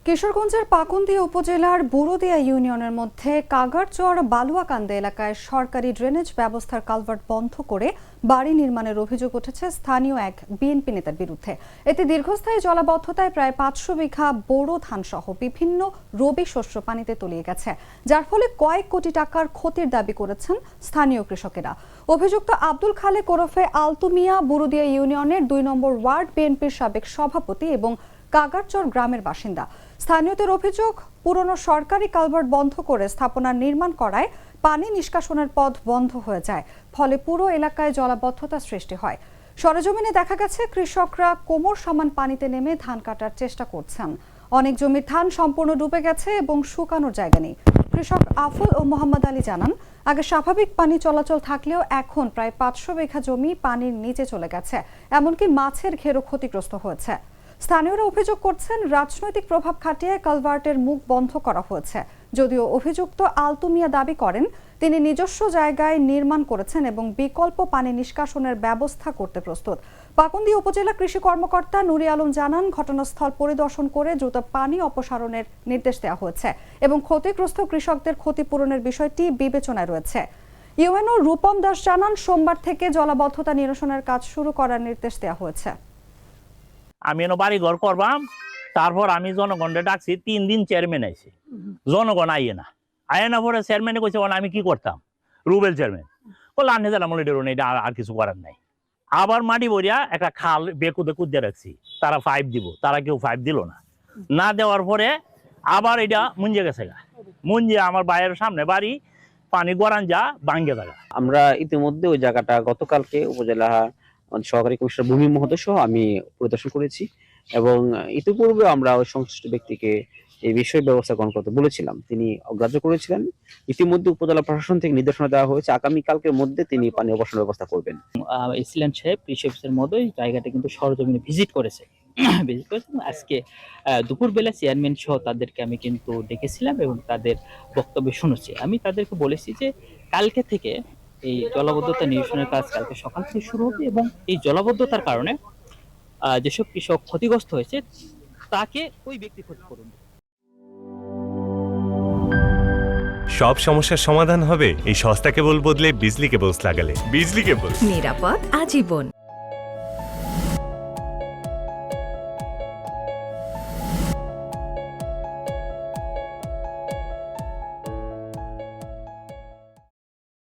কিশোরগঞ্জের পাকুন্দি উপজেলার বুড়োদিয়া ইউনিয়নের মধ্যে কাগারচর বালুয়াকান্দা এলাকায় সরকারি ড্রেনেজ ব্যবস্থার কালভার্ট বন্ধ করে বাড়ি নির্মাণের অভিযোগ উঠেছে স্থানীয় এক বিএনপি নেতার বিরুদ্ধে। এতে দীর্ঘস্থায়ী জলাবদ্ধতায় প্রায় ৫০০ বিঘা বোরো ধান সহ বিভিন্ন রবি শস্য পানিতে তলিয়ে গেছে, যার ফলে কয়েক কোটি টাকার ক্ষতির দাবি করেছেন স্থানীয় কৃষকেরা। অভিযুক্ত আব্দুল খালেক ওরফে আলতু মিয়া বুড়োদিয়া ইউনিয়নের ২ নম্বর ওয়ার্ড বিএনপির সাবেক সভাপতি এবং কাগারচর গ্রামের বাসিন্দা। স্থানীয়দের অভিযোগ, পুরনো সরকারি কালভার্ট বন্ধ করে স্থাপনা নির্মাণ করায় পানি নিষ্কাশনের পথ বন্ধ হয়ে যায়, ফলে পুরো এলাকায় জলাবদ্ধতা সৃষ্টি হয়। সরেজমিনে দেখা গেছে কৃষকরা কোমর সমান পানিতে নেমে ধান কাটার চেষ্টা করছেন। অনেক জমির ধান সম্পূর্ণ ডুবে গেছে এবং শুকানোর জায়গা নেই। কৃষক আফুল ও মোহাম্মদ আলী জানান, আগে স্বাভাবিক পানি চলাচল থাকলেও এখন প্রায় ৫০০ বিঘা জমি পানির নিচে চলে গেছে, এমনকি মাছের ঘেরও ক্ষতিগ্রস্ত হয়েছে। স্থানীয়রা অভিযোগ করছেন, রাজনৈতিক প্রভাব খাটিয়ে কালভার্টের মুখ বন্ধ করা হয়েছে। যদিও অভিযুক্ত আলতু মিয়া দাবি করেন তিনি নিজস্ব জায়গায় নির্মাণ করেছেন এবং বিকল্প পানি নিষ্কাশনের ব্যবস্থা করতে প্রস্তুত। পাকুন্দি উপজেলা কৃষি কর্মকর্তা নুরি আলম জানান, ঘটনাস্থল পরিদর্শন করে দ্রুত পানি অপসারণের নির্দেশ দেওয়া হয়েছে এবং ক্ষতিগ্রস্ত কৃষকদের ক্ষতিপূরণের বিষয়টি বিবেচনায় রয়েছে। ইউএনও রূপম দাস জানান, সোমবার থেকে জলাবদ্ধতা নিরসনের কাজ শুরু করার নির্দেশ দেওয়া হয়েছে। আমি এনে বাড়ি ঘর করবাম, তারপর আমি জনগণকে ডাকছি। ৩ দিন চেয়ারম্যান আইছে, জনগণ আইয়ে না পরে চেয়ারম্যানে কইছে আমি কি করতাম, রুবেল চেয়ারম্যান বললো আনে দিলাম এটা আর কিছু করার নাই। আবার মাটি বরিয়া একটা খাল বেকুদে কুদে রাখছি, তারা 5 দিব, তারা কেউ 5 দিল না দেওয়ার পরে আবার এটা মুঞ্জে গেছে গা, মুঞ্জে আমার বাইরের সামনে বাড়ি পানি গড়ান যা ভাঙ্গে থাকা। আমরা ইতিমধ্যে ওই জায়গাটা গতকালকে উপজেলা সহকারী কমিশনার ভূমি মহোদয় সহ আমি পরিদর্শন করেছি এবং ইতিপূর্বে আমরা ওই সংশ্লিষ্ট ব্যক্তিকে এই বিষয় ব্যবস্থা গ্রহণ করতে বলেছিলাম, তিনি অগ্রাহ্য করেছিলেন। ইতিমধ্যে উপজেলা প্রশাসন থেকে নির্দেশনা দেওয়া হয়েছে, আগামীকালকের মধ্যে তিনি পানি অপসারণের ব্যবস্থা করবেন। এসিল্যান্ড সাহেব কৃষি অফিসের মতোই জায়গাটা কিন্তু সরজমিনে ভিজিট করেছে। আজকে দুপুরবেলা চেয়ারম্যান সহ তাদেরকে আমি কিন্তু ডেকেছিলাম এবং তাদের বক্তব্য শুনেছি। আমি তাদেরকে বলেছি যে কালকে থেকে এই জলাবদ্ধতা নিরসনের কাজ কালকে সকাল থেকে শুরু হবে এবং এই জলাবদ্ধতার কারণে যেসব কৃষক ক্ষতিগ্রস্ত হয়েছে তাকে ওই ব্যক্তি ক্ষতিপূরণ দেবে। সব সমস্যার সমাধান হবে এই সস্তা কেবল বদলে বিজলি কেবলস লাগালে। বিজলি কেবল, নিরাপদ আজীবন।